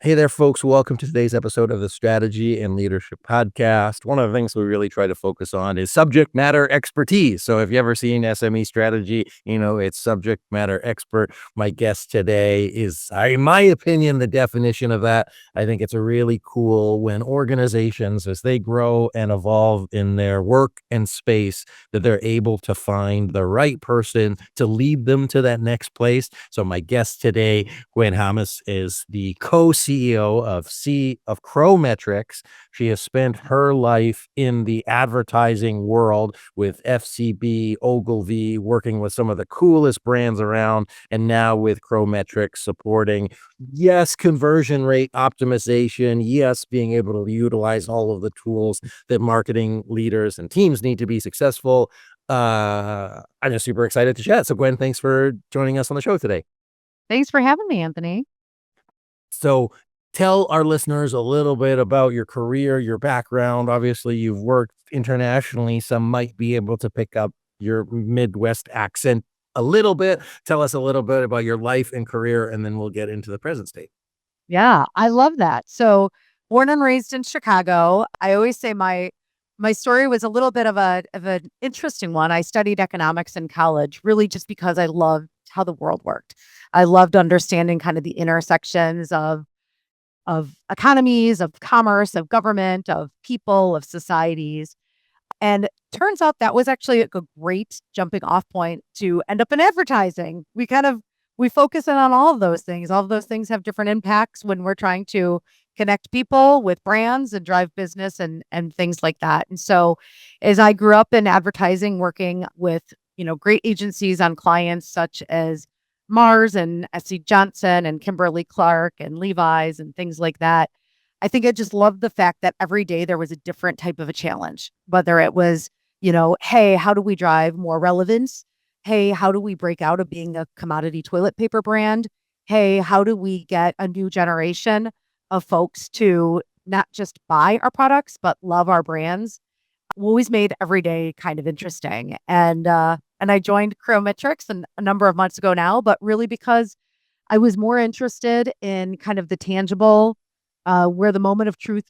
Hey there, folks. Welcome to today's episode of the Strategy and Leadership Podcast. One of the things we really try to focus on is subject matter expertise. So if you ever seen SME strategy, it's subject matter expert. My guest today is, in my opinion, the definition of that. I think it's a really cool when organizations, as they grow and evolve in their work and space, that they're able to find the right person to lead them to that next place. So my guest today, Gwen Hammes, is the co-CEO of Cro Metrics. She has spent her life in the advertising world with FCB, Ogilvy, working with some of the coolest brands around, and now with Cro Metrics supporting, yes, conversion rate optimization, yes, being able to utilize all of the tools that marketing leaders and teams need to be successful. I'm just super excited to chat. So Gwen, thanks for joining us on the show today. Thanks for having me, Anthony. So tell our listeners a little bit about your career, your background. Obviously, you've worked internationally. Some might be able to pick up your Midwest accent a little bit. Tell us a little bit about your life and career, and then we'll get into the present state. Yeah, I love that. So, born and raised in Chicago, I always say my story was a little bit of an interesting one. I studied economics in college, really just because I loved how the world worked. I loved understanding kind of the intersections of economies, of commerce, of government, of people, of societies. And turns out that was actually a great jumping off point to end up in advertising. We focus in on all of those things. All of those things have different impacts when we're trying to connect people with brands and drive business and things like that. And so as I grew up in advertising, working with, great agencies on clients such as Mars and SC Johnson and Kimberly Clark and Levi's and things like that, I think I just loved the fact that every day there was a different type of a challenge, whether it was, hey, how do we drive more relevance? Hey, how do we break out of being a commodity toilet paper brand? Hey, how do we get a new generation of folks to not just buy our products, but love our brands? We always made every day kind of interesting. And I joined Cro Metrics a number of months ago now, but really because I was more interested in kind of the tangible, where the moment of truth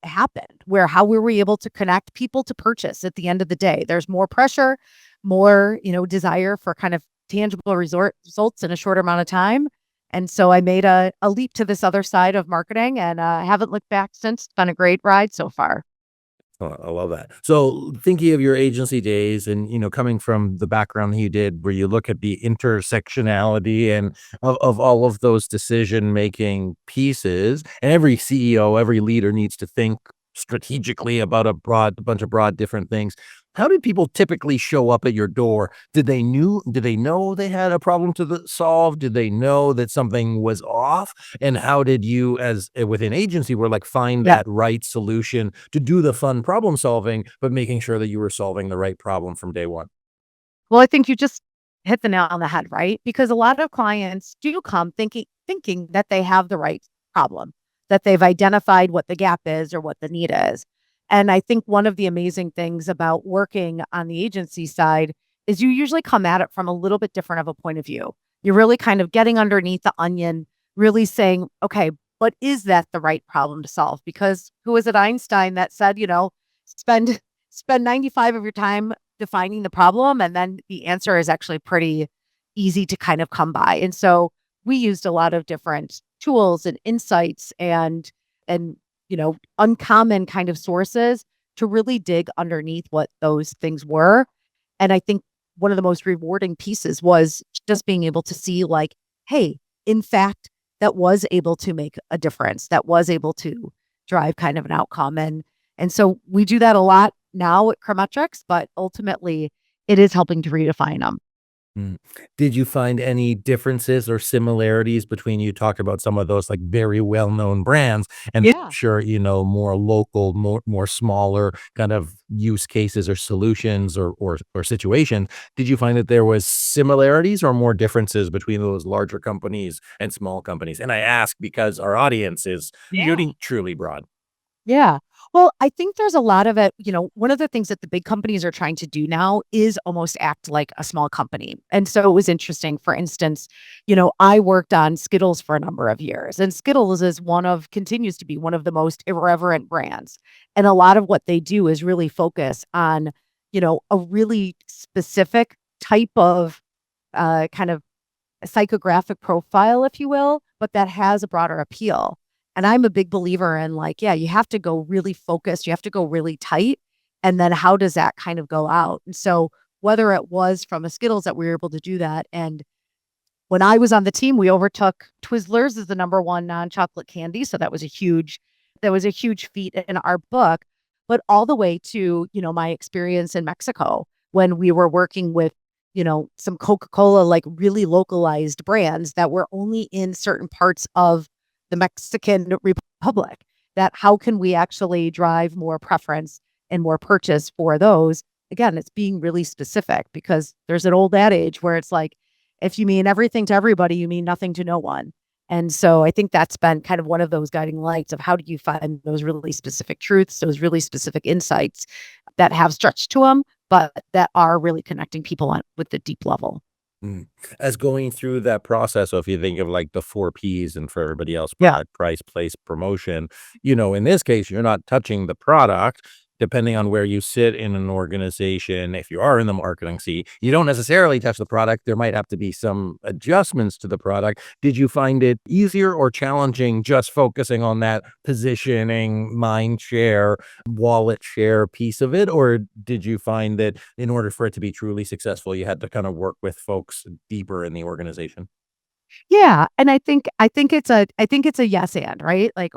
happened, where how were we able to connect people to purchase at the end of the day? There's more pressure, more, desire for kind of tangible results in a shorter amount of time. And so I made a leap to this other side of marketing and haven't looked back since. It's been a great ride so far. Oh, I love that. So thinking of your agency days and, coming from the background that you did, where you look at the intersectionality and of all of those decision-making pieces, and every CEO, every leader needs to think strategically about a bunch of broad different things. How did people typically show up at your door? Did they know they had a problem to solve? Did they know that something was off? And how did you, as within agency, were like find Yeah. that right solution to do the fun problem solving, but making sure that you were solving the right problem from day one? Well, I think you just hit the nail on the head, right? Because a lot of clients do come thinking that they have the right problem, that they've identified what the gap is or what the need is. And I think one of the amazing things about working on the agency side is you usually come at it from a little bit different of a point of view. You're really kind of getting underneath the onion, really saying, okay, but is that the right problem to solve? Because who was it, Einstein, that said, spend spend 95 of your time defining the problem, and then the answer is actually pretty easy to kind of come by. And so we used a lot of different tools and insights and uncommon kind of sources to really dig underneath what those things were. And I think one of the most rewarding pieces was just being able to see, like, hey, in fact, that was able to make a difference, that was able to drive kind of an outcome. And so we do that a lot now at Cro Metrics, but ultimately it is helping to redefine them. Mm. Did you find any differences or similarities between you talked about some of those like very well-known brands and Yeah. sure, more local, more smaller kind of use cases or solutions or situations. Did you find that there was similarities or more differences between those larger companies and small companies? And I ask because our audience is Yeah. truly broad. Yeah. Well, I think there's a lot of it. One of the things that the big companies are trying to do now is almost act like a small company. And so it was interesting. For instance, I worked on Skittles for a number of years, and Skittles continues to be one of the most irreverent brands. And a lot of what they do is really focus on, a really specific type of kind of a psychographic profile, if you will, but that has a broader appeal. And I'm a big believer in like, yeah, you have to go really focused, you have to go really tight. And then how does that kind of go out? And so whether it was from a Skittles that we were able to do that. And when I was on the team, we overtook Twizzlers as the number one non-chocolate candy. So that was a huge feat in our book. But all the way to, my experience in Mexico when we were working with, some Coca-Cola, like really localized brands that were only in certain parts of the Mexican Republic. That how can we actually drive more preference and more purchase for those? Again, it's being really specific because there's an old adage where it's like, if you mean everything to everybody, you mean nothing to no one. And so I think that's been kind of one of those guiding lights of how do you find those really specific truths, those really specific insights that have stretch to them, but that are really connecting people on with the deep level. Mm. As going through that process, so if you think of like the 4 Ps and for everybody else, Yeah. product, price, place, promotion, in this case, you're not touching the product. Depending on where you sit in an organization, if you are in the marketing seat, you don't necessarily touch the product. There might have to be some adjustments to the product. Did you find it easier or challenging just focusing on that positioning, mind share, wallet share piece of it? Or did you find that in order for it to be truly successful, you had to kind of work with folks deeper in the organization? Yeah. And I think it's a yes and, right? Like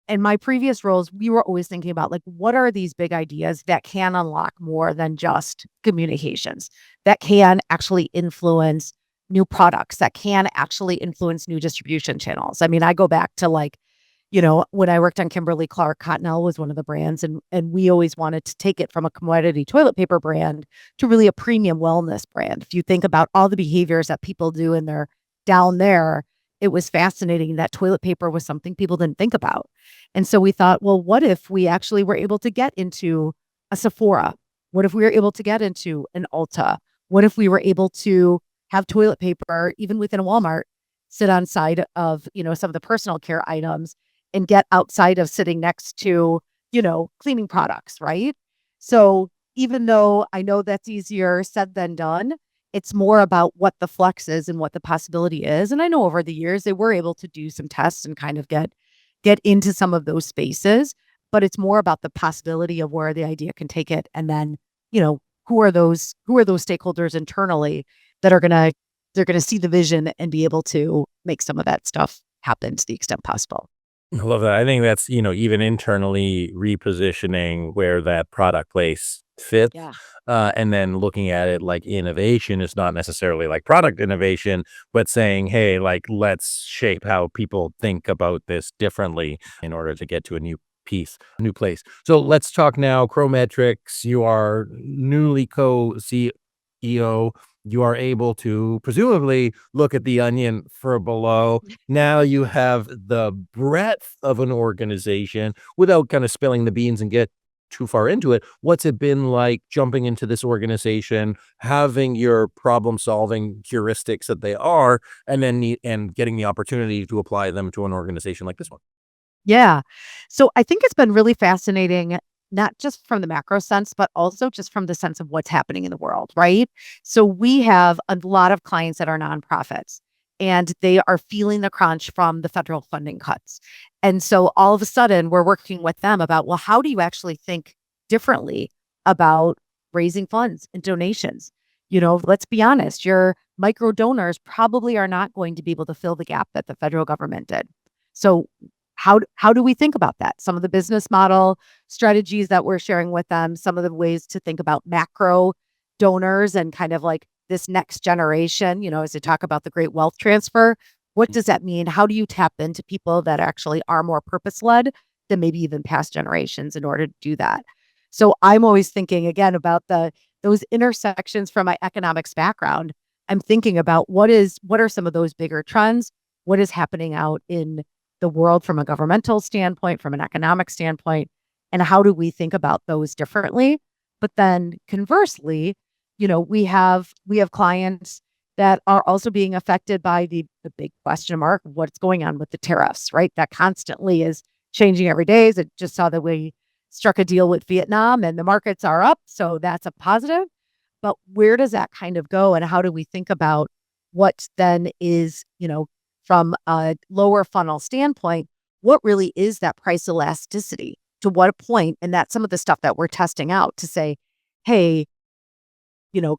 in my previous roles, we were always thinking about like, what are these big ideas that can unlock more than just communications, that can actually influence new products, that can actually influence new distribution channels. I mean, I go back to like, when I worked on Kimberly Clark, Cottonelle was one of the brands, and we always wanted to take it from a commodity toilet paper brand to really a premium wellness brand. If you think about all the behaviors that people do in their down there, it was fascinating that toilet paper was something people didn't think about. And so we thought, well, what if we actually were able to get into a Sephora? What if we were able to get into an Ulta? What if we were able to have toilet paper, even within a Walmart, sit on side of, some of the personal care items and get outside of sitting next to, cleaning products, right? So even though I know that's easier said than done, it's more about what the flex is and what the possibility is. And I know over the years they were able to do some tests and kind of get into some of those spaces, but it's more about the possibility of where the idea can take it. And then, who are those stakeholders internally that they're gonna see the vision and be able to make some of that stuff happen to the extent possible. I love that. I think that's, even internally repositioning where that product place fits. Yeah. And then looking at it like innovation is not necessarily like product innovation, but saying, hey, like, let's shape how people think about this differently in order to get to a new place. So let's talk now. Cro Metrics, you are newly co CEO. You are able to presumably look at the onion for below. Now you have the breadth of an organization without kind of spilling the beans and get too far into it. What's it been like jumping into this organization, having your problem solving heuristics that they are, and then and getting the opportunity to apply them to an organization like this one? Yeah. So I think it's been really fascinating, not just from the macro sense, but also just from the sense of what's happening in the world, right? So we have a lot of clients that are nonprofits and they are feeling the crunch from the federal funding cuts. And so all of a sudden we're working with them about, well, how do you actually think differently about raising funds and donations? Let's be honest, your micro donors probably are not going to be able to fill the gap that the federal government did. So how do we think about that? Some of the business model strategies that we're sharing with them, some of the ways to think about macro donors and kind of like this next generation, as they talk about the great wealth transfer. What does that mean? How do you tap into people that actually are more purpose led than maybe even past generations in order to do that? So I'm always thinking again about those intersections from my economics background. I'm thinking about what are some of those bigger trends? What is happening out in the world from a governmental standpoint, from an economic standpoint, and how do we think about those differently? But then conversely, we have clients that are also being affected by the big question mark, what's going on with the tariffs, right? That constantly is changing every day. As I just saw that we struck a deal with Vietnam and the markets are up, so that's a positive. But where does that kind of go, and how do we think about what then is, from a lower funnel standpoint, what really is that price elasticity? To what point? And that's some of the stuff that we're testing out to say, hey,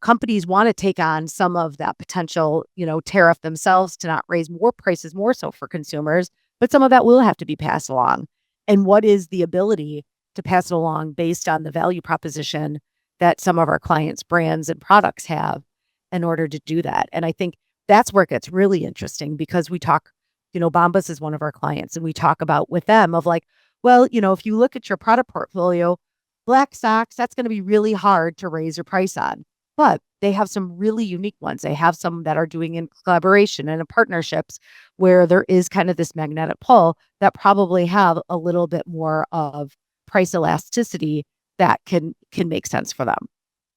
companies want to take on some of that potential, tariff themselves to not raise more prices more so for consumers, but some of that will have to be passed along. And what is the ability to pass it along based on the value proposition that some of our clients' brands and products have in order to do that? And I think that's where it gets really interesting because we talk, Bombas is one of our clients, and we talk about with them of like, well, if you look at your product portfolio, black socks, that's going to be really hard to raise your price on. But they have some really unique ones. They have some that are doing in collaboration and in partnerships where there is kind of this magnetic pull that probably have a little bit more of price elasticity that can make sense for them.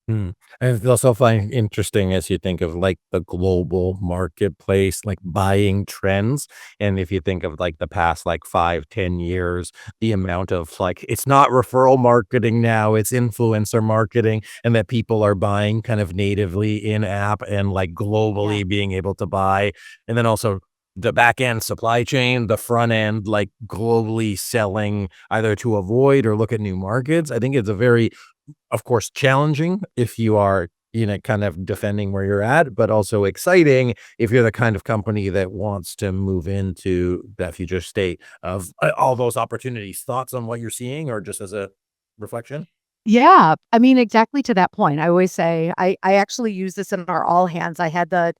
Hmm. I also find interesting as you think of like the global marketplace, like buying trends. And if you think of like the past like 5, 10 years, the amount of like, it's not referral marketing now, it's influencer marketing, and that people are buying kind of natively in app and like Yeah. globally being able to buy. And then also the back end supply chain, the front end, like globally selling either to avoid or look at new markets. I think it's a very, of course, challenging if you are, kind of defending where you're at, but also exciting if you're the kind of company that wants to move into that future state of all those opportunities. Thoughts on what you're seeing or just as a reflection? Yeah. I mean, exactly to that point. I always say I actually use this in our all hands. I had the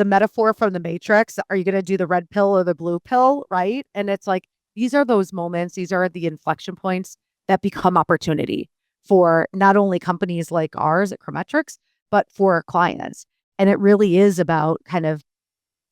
metaphor from the Matrix. Are you gonna do the red pill or the blue pill? Right. And it's like these are those moments, these are the inflection points that become opportunity for not only companies like ours at Cro Metrics, but for our clients. And it really is about kind of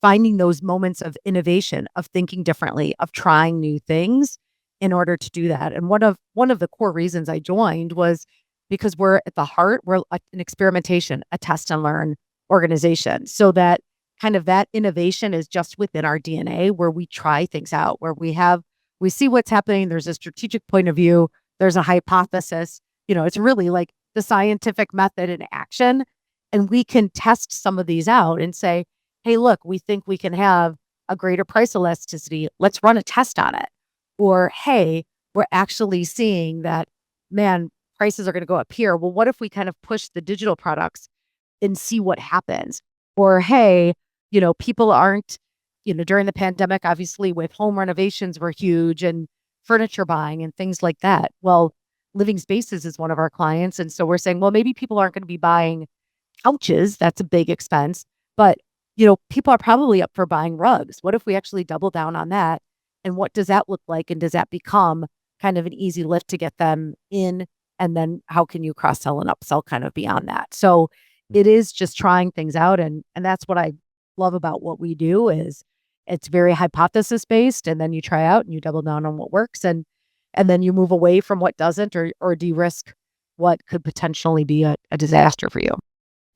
finding those moments of innovation, of thinking differently, of trying new things in order to do that. And one of the core reasons I joined was because we're at the heart, we're an experimentation, a test and learn organization. So that kind of that innovation is just within our DNA where we try things out, where we see what's happening. There's a strategic point of view. There's a hypothesis. It's really like the scientific method in action. And we can test some of these out and say, hey, look, we think we can have a greater price elasticity. Let's run a test on it. Or, hey, we're actually seeing that, man, prices are going to go up here. Well, what if we kind of push the digital products and see what happens? Or, hey, people aren't, during the pandemic, obviously, with home renovations were huge and furniture buying and things like that. Well, Living Spaces is one of our clients. And so we're saying, well, maybe people aren't going to be buying couches. That's a big expense. But, people are probably up for buying rugs. What if we actually double down on that? And what does that look like? And does that become kind of an easy lift to get them in? And then how can you cross sell and upsell kind of beyond that? So it is just trying things out. And that's what I love about what we do is it's very hypothesis based. And then you try out and you double down on what works and then you move away from what doesn't or de-risk what could potentially be a disaster for you.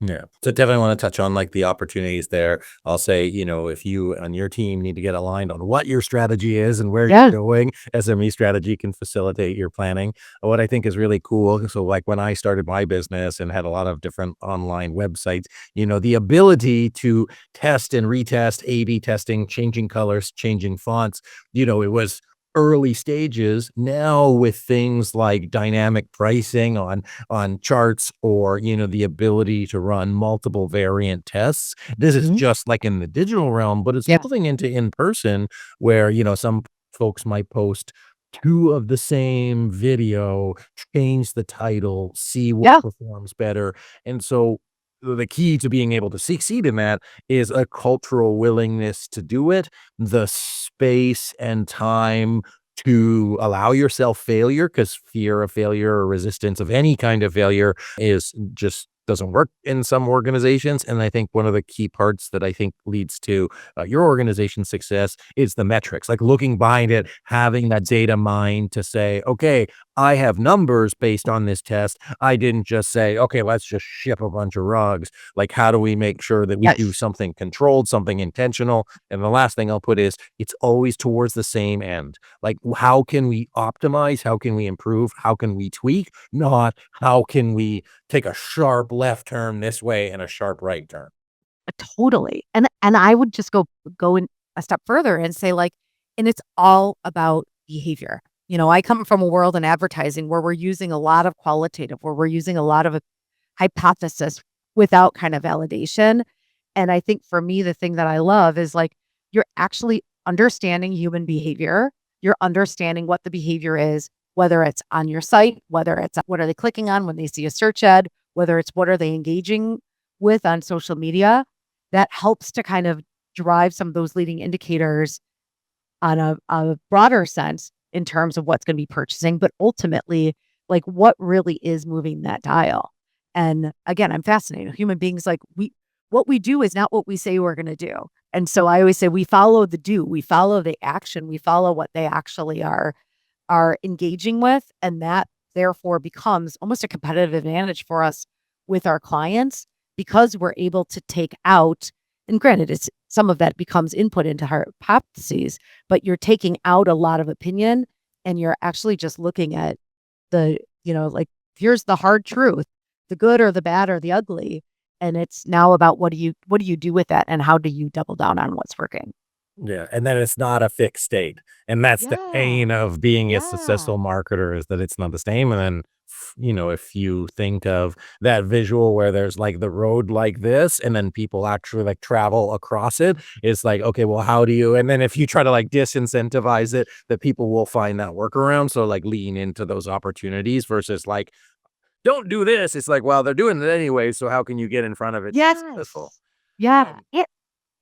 Yeah. So definitely want to touch on like the opportunities there. I'll say, if you and your team need to get aligned on what your strategy is and where Yeah. you're going, SME strategy can facilitate your planning. What I think is really cool. So like when I started my business and had a lot of different online websites, the ability to test and retest, A/B testing, changing colors, changing fonts, it was early stages. Now with things like dynamic pricing on charts or the ability to run multiple variant tests, this is Mhm. just like in the digital realm, but it's Yeah. moving into in person where some folks might post two of the same video, change the title, see what Yeah. performs better. And so the key to being able to succeed in that is a cultural willingness to do it, the space and time to allow yourself failure, because fear of failure or resistance of any kind of failure is just doesn't work in some organizations. And I think one of the key parts that I think leads to your organization's success is the metrics, like looking behind it, having that data mine to say, okay, I have numbers based on this test. I didn't just say, okay, let's just ship a bunch of rugs. Like, how do we make sure that we do Yes. something controlled, something intentional? And the last thing I'll put is it's always towards the same end. Like, how can we optimize? How can we improve? How can we tweak? Not how can we take a sharp left turn this way and a sharp right turn. Totally. And I would just go in a step further and say, like, and it's all about behavior. I come from a world in advertising where we're using a lot of qualitative, where we're using a lot of hypothesis without kind of validation. And I think for me, the thing that I love is like you're actually understanding human behavior. You're understanding what the behavior is, whether it's on your site, whether it's what are they clicking on when they see a search ad, whether it's what are they engaging with on social media. That helps to kind of drive some of those leading indicators on a broader sense in terms of what's going to be purchasing, but ultimately, like what really is moving that dial. And again, I'm fascinated. Human beings, like what we do is not what we say we're going to do. And so I always say we follow the do, we follow the action, we follow what they actually are engaging with, and that therefore becomes almost a competitive advantage for us with our clients because we're able to take out, and granted, it's some of that becomes input into our hypotheses, but you're taking out a lot of opinion and you're actually just looking at like here's the hard truth, the good or the bad or the ugly. And it's now about what do you do with that and how do you double down on what's working? Yeah, and then it's not a fixed state, and that's the Yeah. pain of being a Yeah. successful marketer is that it's not the same, and then, if you think of that visual where there's, like, the road like this, and then people actually, like, travel across it, it's like, okay, well, how do you and then if you try to, like, disincentivize it, that people will find that workaround, so, like, lean into those opportunities versus, like, "Don't do this." It's like, well, they're doing it anyway, so how can you get in front of it to be successful? Yes. Yeah.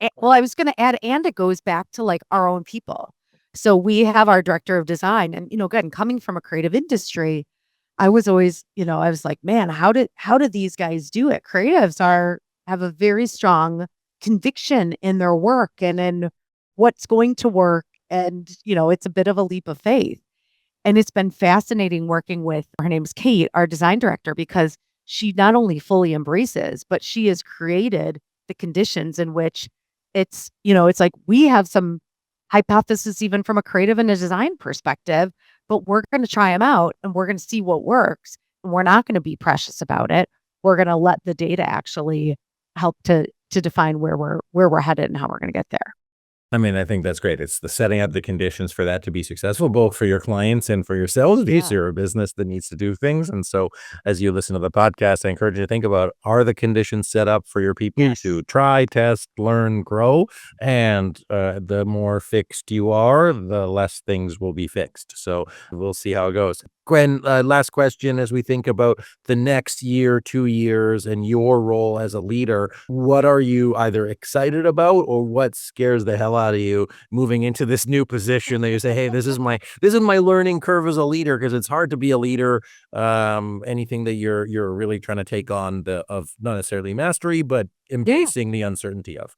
Um Well, I was gonna add, and it goes back to, like, our own people. So we have our director of design and, again, coming from a creative industry, I was always, I was like, "Man, how did these guys do it?" Creatives have a very strong conviction in their work and in what's going to work, and, it's a bit of a leap of faith. And it's been fascinating working with her name's Kate, our design director, because she not only fully embraces, but she has created the conditions in which it's like we have some hypothesis even from a creative and a design perspective, but we're going to try them out and we're going to see what works. And we're not going to be precious about it. We're going to let the data actually help to define where we're headed and how we're going to get there. I mean, I think that's great. It's the setting up the conditions for that to be successful, both for your clients and for yourselves, because Yeah. you're a business that needs to do things. And so, as you listen to the podcast, I encourage you to think about, are the conditions set up for your people Yes. to try, test, learn, grow? And the more fixed you are, the less things will be fixed. So we'll see how it goes. Gwen, last question as we think about the next year, 2 years, and your role as a leader, what are you either excited about or what scares the hell out of you moving into this new position that you say, hey, this is my learning curve as a leader, because it's hard to be a leader. Anything that you're really trying to take on of not necessarily mastery, but Yeah. embracing the uncertainty of.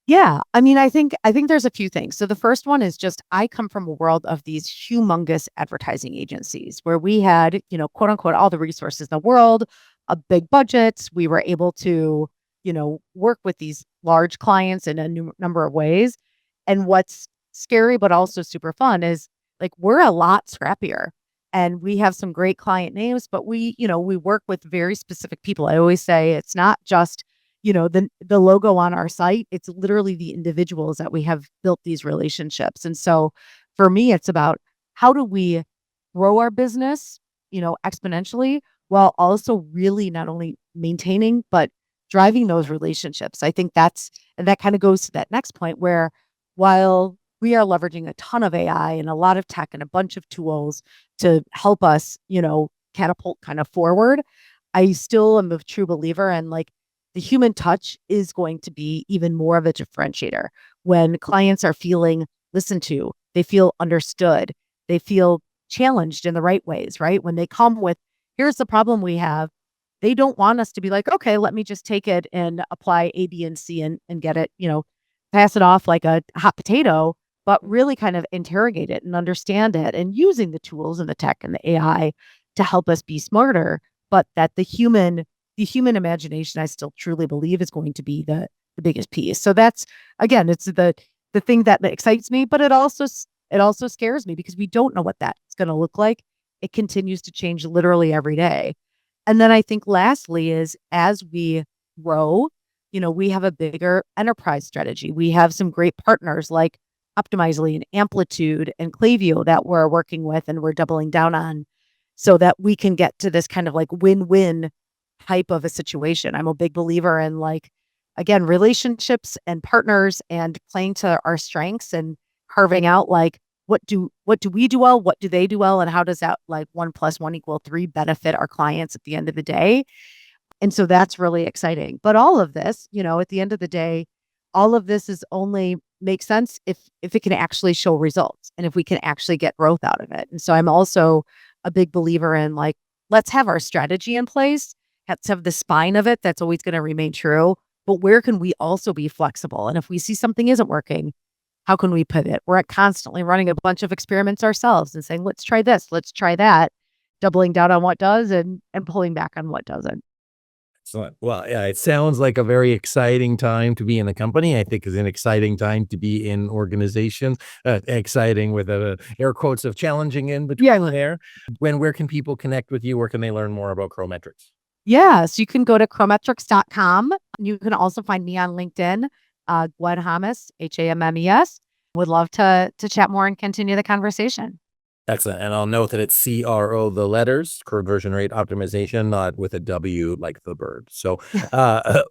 Yeah, I mean, I think there's a few things. So the first one is just I come from a world of these humongous advertising agencies where we had, quote unquote, all the resources in the world, a big budgets. We were able to, work with these large clients in a number of ways. And what's scary but also super fun is like we're a lot scrappier and we have some great client names, but we work with very specific people. I always say it's not just the logo on our site, it's literally the individuals that we have built these relationships. And so for me, it's about how do we grow our business, exponentially while also really not only maintaining, but driving those relationships. I think and that kind of goes to that next point where while we are leveraging a ton of AI and a lot of tech and a bunch of tools to help us, catapult kind of forward, I still am a true believer in like the human touch is going to be even more of a differentiator when clients are feeling listened to, they feel understood, they feel challenged in the right ways, right? When they come with, here's the problem we have, They don't want us to be like, okay, let me just take it and apply A, B, and C and get it, pass it off like a hot potato, but really kind of interrogate it and understand it and using the tools and the tech and the AI to help us be smarter. But that the human imagination, I still truly believe, is going to be the biggest piece. So that's, again, it's the thing that excites me, but it also scares me because we don't know what that's going to look like. It continues to change literally every day. And then I think lastly is as we grow, we have a bigger enterprise strategy. We have some great partners like Optimizely and Amplitude and Klaviyo that we're working with and we're doubling down on so that we can get to this kind of like win-win type of a situation. I'm a big believer in like, again, relationships and partners and playing to our strengths and carving out like what do we do well, what do they do well, and how does that like 1 + 1 = 3 benefit our clients at the end of the day. And so that's really exciting. But all of this, at the end of the day, all of this is only makes sense if it can actually show results and if we can actually get growth out of it. And so I'm also a big believer in like, let's have our strategy in place. Let's have the spine of it. That's always going to remain true. But where can we also be flexible? And if we see something isn't working, how can we pivot? We're constantly running a bunch of experiments ourselves and saying, let's try this, let's try that, doubling down on what does and pulling back on what doesn't. Excellent. Well, yeah, it sounds like a very exciting time to be in the company. I think it's an exciting time to be in organizations. Exciting with air quotes of challenging in between there. Where can people connect with you? Where can they learn more about Cro Metrics? Yeah. So you can go to crometrics.com. You can also find me on LinkedIn, Gwen Hammes, Hammes. Would love to chat more and continue the conversation. Excellent. And I'll note that it's CRO, the letters, conversion rate optimization, not with a W like the bird. So,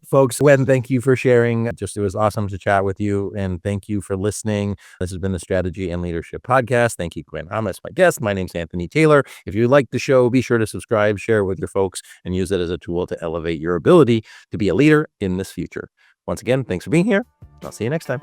folks, Gwen, thank you for sharing. It was awesome to chat with you. And thank you for listening. This has been the Strategy and Leadership Podcast. Thank you, Gwen Hammes, my guest. My name's Anthony Taylor. If you like the show, be sure to subscribe, share it with your folks, and use it as a tool to elevate your ability to be a leader in this future. Once again, thanks for being here. I'll see you next time.